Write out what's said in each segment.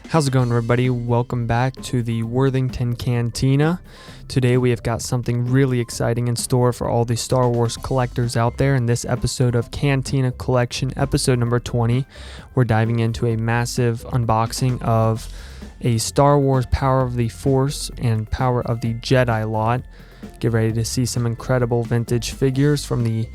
How's it going, everybody? Welcome back to the Worthington Cantina. Today we have got something really exciting in store for all the Star Wars collectors out there. In this episode of Cantina Collection, episode number 20, we're diving into a massive unboxing of a Star Wars Power of the Force and Power of the Jedi lot. Get ready to see some incredible vintage figures from the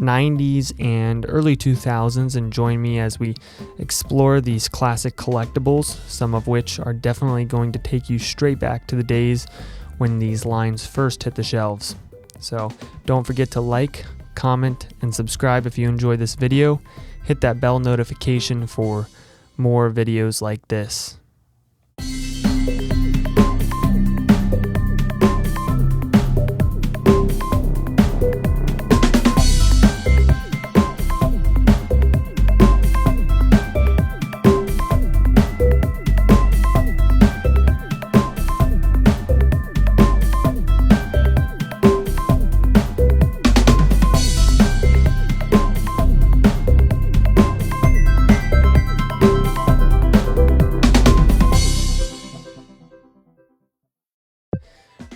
90s and early 2000s, and join me as we explore these classic collectibles, some of which are definitely going to take you straight back to the days when these lines first hit the shelves. So don't forget to like, comment, and subscribe if you enjoy this video. Hit that bell notification for more videos like this.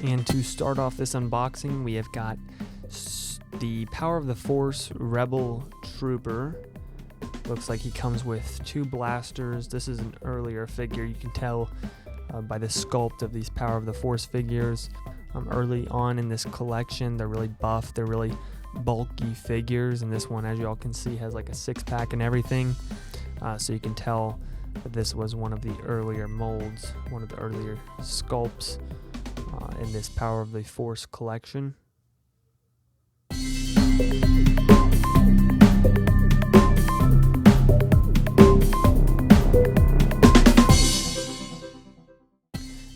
And to start off this unboxing, we have got the Power of the Force Rebel Trooper. Looks like he comes with two blasters. This is an earlier figure. You can tell by the sculpt of these Power of the Force figures. Early on in this collection, they're really buff. They're really bulky figures. And this one, as you all can see, has like a six-pack and everything. So you can tell that this was one of the earlier molds, one of the earlier sculpts in this Power of the Force collection. And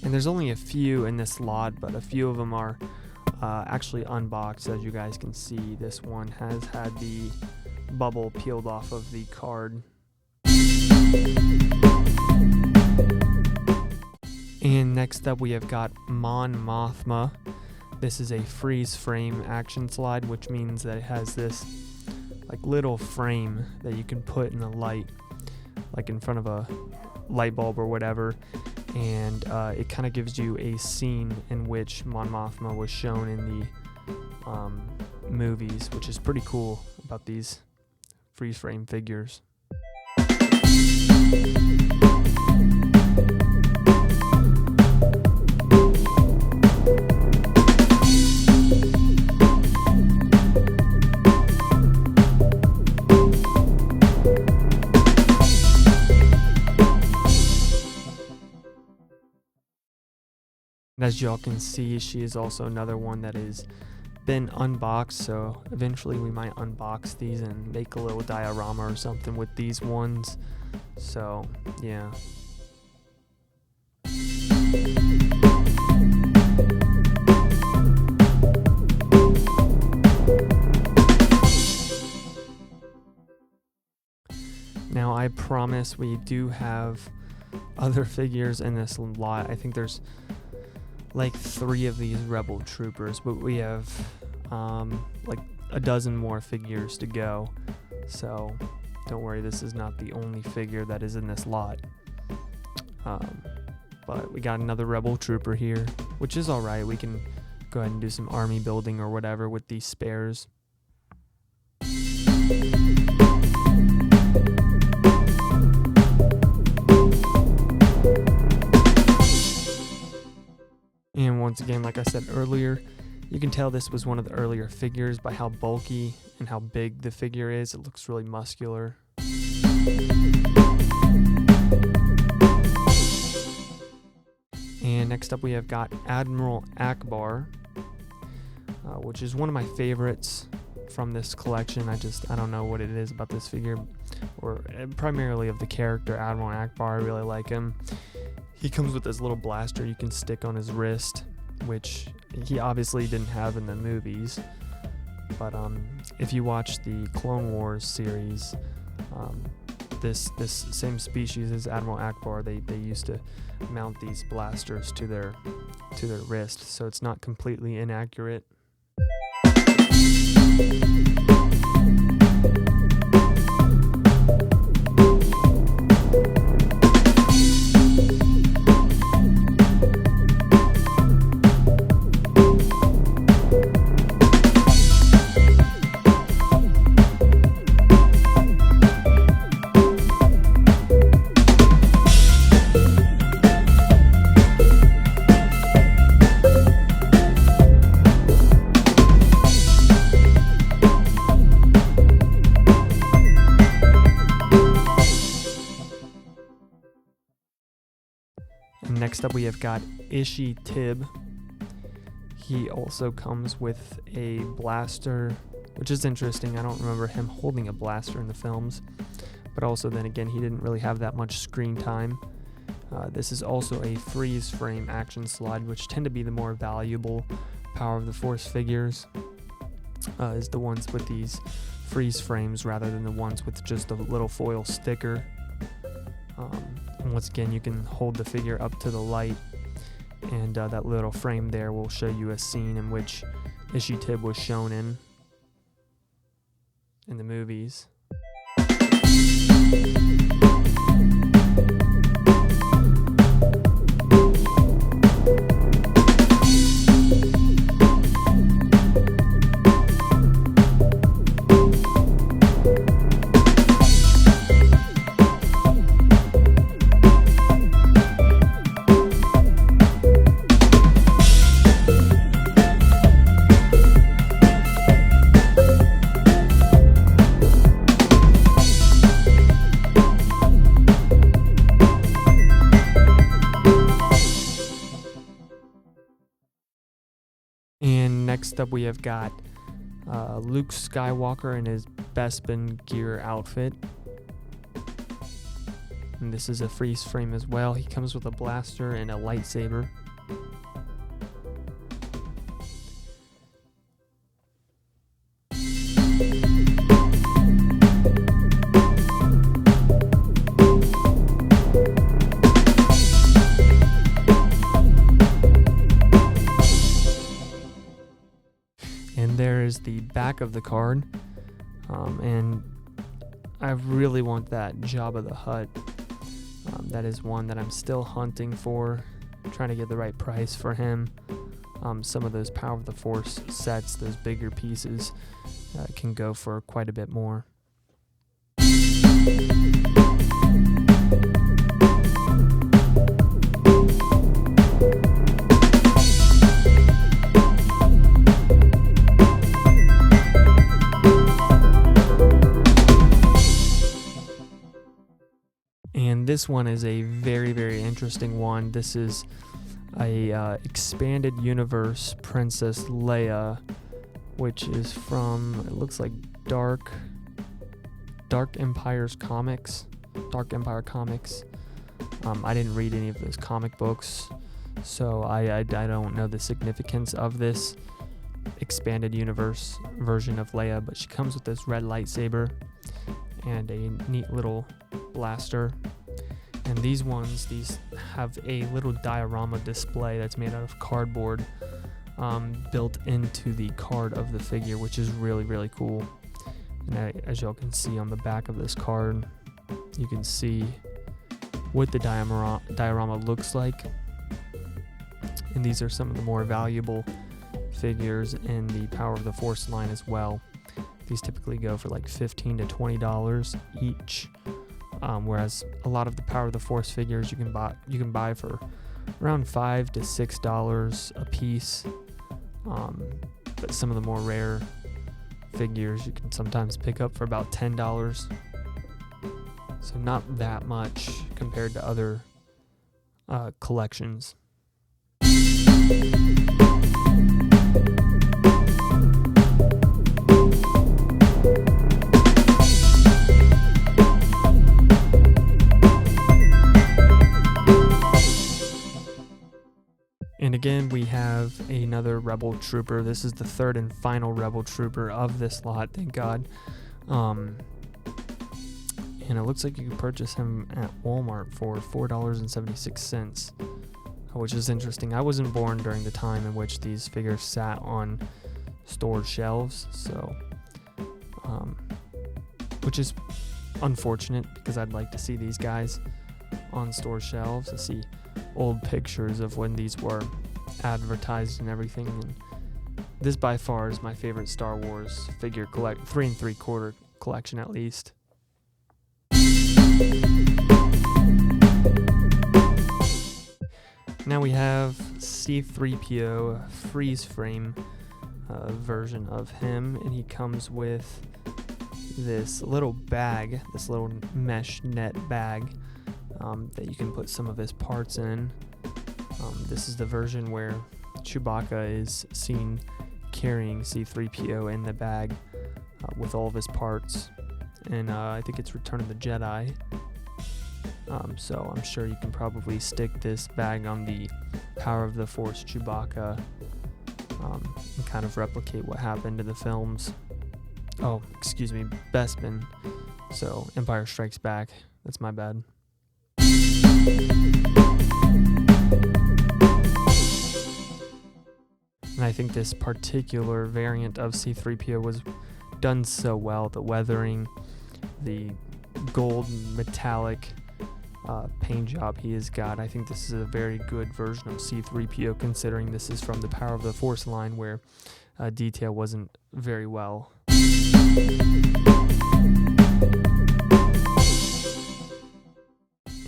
there's only a few in this lot, but a few of them are actually unboxed. As you guys can see, this one has had the bubble peeled off of the card. And next up we have got Mon Mothma. This is a freeze frame action slide, which means that it has this like little frame that you can put in the light, like in front of a light bulb or whatever, and it kind of gives you a scene in which Mon Mothma was shown in the movies, which is pretty cool about these freeze frame figures. As y'all can see, she is also another one that has been unboxed, so eventually we might unbox these and make a little diorama or something with these ones. So yeah. Now I promise we do have other figures in this lot. I think there's like 3 of these Rebel Troopers, but we have like a dozen more figures to go. So don't worry, this is not the only figure that is in this lot. But we got another Rebel Trooper here, which is alright. We can go ahead and do some army building or whatever with these spares. And once again, like I said earlier, you can tell this was one of the earlier figures by how bulky and how big the figure is. It looks really muscular. And next up we have got Admiral Akbar, which is one of my favorites from this collection. I don't know what it is about this figure, or primarily of the character Admiral Akbar. I really like him. He comes with this little blaster you can stick on his wrist, which he obviously didn't have in the movies. But if you watch the Clone Wars series, this same species as Admiral Akbar, they used to mount these blasters to their wrist, so it's not completely inaccurate. And next up we have got Ishi Tib. He also comes with a blaster, which is interesting. I don't remember him holding a blaster in the films, but also then again, he didn't really have that much screen time. This is also a freeze frame action slide, which tend to be the more valuable Power of the Force figures, is the ones with these freeze frames rather than the ones with just a little foil sticker. And once again, you can hold the figure up to the light, and that little frame there will show you a scene in which Ishi Tib was shown in the movies. And next up we have got Luke Skywalker in his Bespin gear outfit. And this is a freeze frame as well. He comes with a blaster and a lightsaber. And there is the back of the card, and I really want that Jabba the Hutt. That is one that I'm still hunting for, trying to get the right price for him. Some of those Power of the Force sets, those bigger pieces, can go for quite a bit more. And this one is a very, very interesting one. This is a expanded universe Princess Leia, which is from, it looks like Dark Empire Comics. I didn't read any of those comic books, so I don't know the significance of this expanded universe version of Leia, but she comes with this red lightsaber and a neat little blaster. And these have a little diorama display that's made out of cardboard, built into the card of the figure, which is really, really cool. And as y'all can see on the back of this card, you can see what the diorama looks like. And these are some of the more valuable figures in the Power of the Force line as well. These typically go for like $15 to $20 each. Whereas a lot of the Power of the Force figures you can buy for around $5 to $6 a piece. But some of the more rare figures you can sometimes pick up for about $10. So not that much compared to other collections. And again, we have another Rebel Trooper. This is the third and final Rebel Trooper of this lot, thank God. And it looks like you can purchase him at Walmart for $4.76, which is interesting. I wasn't born during the time in which these figures sat on stored shelves, so which is unfortunate because I'd like to see these guys on store shelves, to see old pictures of when these were advertised and everything. And this by far is my favorite Star Wars figure 3 3/4 collection, at least. Now we have C-3PO freeze frame version of him, and he comes with this little bag, this little mesh net bag that you can put some of his parts in. This is the version where Chewbacca is seen carrying C-3PO in the bag with all of his parts, and I think it's Return of the Jedi. So I'm sure you can probably stick this bag on the Power of the Force Chewbacca and kind of replicate what happened in the films. Oh, excuse me, Bespin. So Empire Strikes Back. That's my bad. And I think this particular variant of C-3PO was done so well. The weathering, the gold metallic paint job he has got. I think this is a very good version of C-3PO, considering this is from the Power of the Force line, where detail wasn't very well.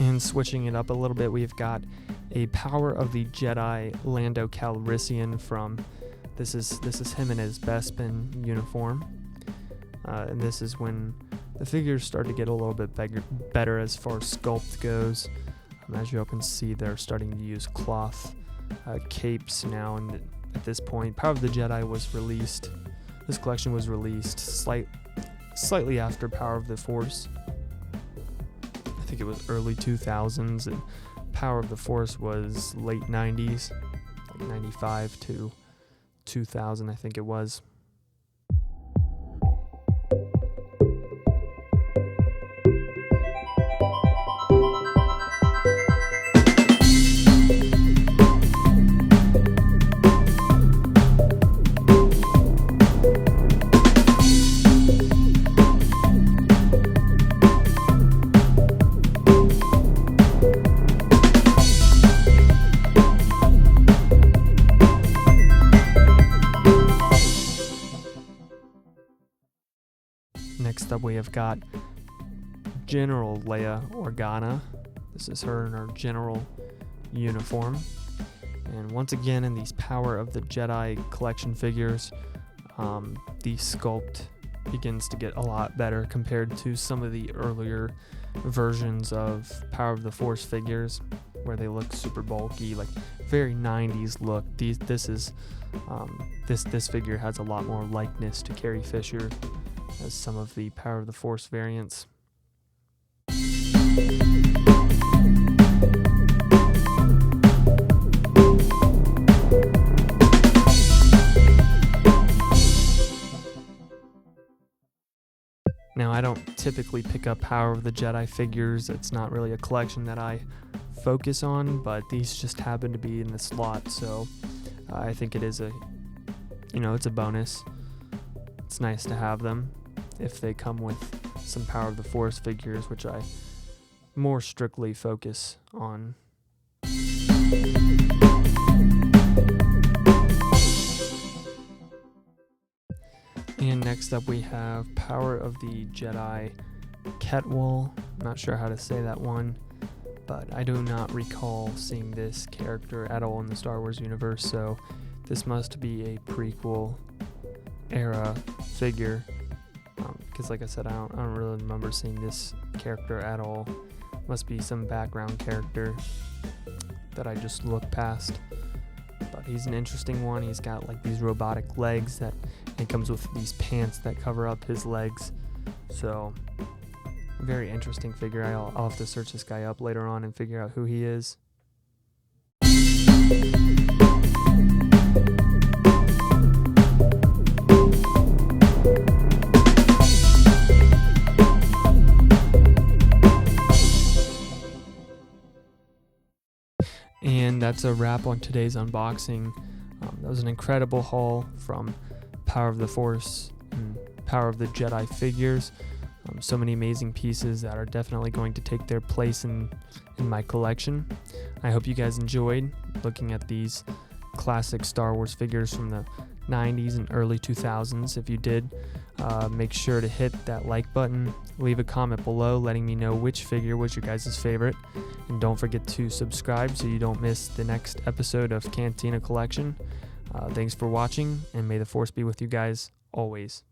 And switching it up a little bit, we've got a Power of the Jedi Lando Calrissian from, this is him in his Bespin uniform, and this is when the figures start to get a little bit better as far as sculpt goes. As you all can see, they're starting to use cloth capes now, and at this point, Power of the Jedi was released. This collection was released slightly after Power of the Force. I think it was early 2000s, and Power of the Force was late 90s, like 95 to 2000, I think it was. Next up, we have got General Leia Organa. This is her in her general uniform. And once again, in these Power of the Jedi collection figures, the sculpt begins to get a lot better compared to some of the earlier versions of Power of the Force figures, where they look super bulky, like very 90s look. This figure has a lot more likeness to Carrie Fisher as some of the Power of the Force variants. Now, I don't typically pick up Power of the Jedi figures. It's not really a collection that I focus on, but these just happen to be in the slot, so I think it is it's a bonus. It's nice to have them if they come with some Power of the Force figures, which I more strictly focus on. And next up, we have Power of the Jedi Ketwall. I'm not sure how to say that one, but I do not recall seeing this character at all in the Star Wars universe, so this must be a prequel era figure, because like I said, I don't really remember seeing this character at all. Must be some background character that I just looked past. But he's an interesting one. He's got like these robotic legs and comes with these pants that cover up his legs. So very interesting figure. I'll have to search this guy up later on and figure out who he is. And that's a wrap on today's unboxing. That was an incredible haul from Power of the Force and Power of the Jedi figures. So many amazing pieces that are definitely going to take their place in my collection. I hope you guys enjoyed looking at these classic Star Wars figures from the 90s and early 2000s. If you did, make sure to hit that like button, leave a comment below letting me know which figure was your guys' favorite, and don't forget to subscribe so you don't miss the next episode of Cantina Collection. Thanks for watching, and may the Force be with you guys always.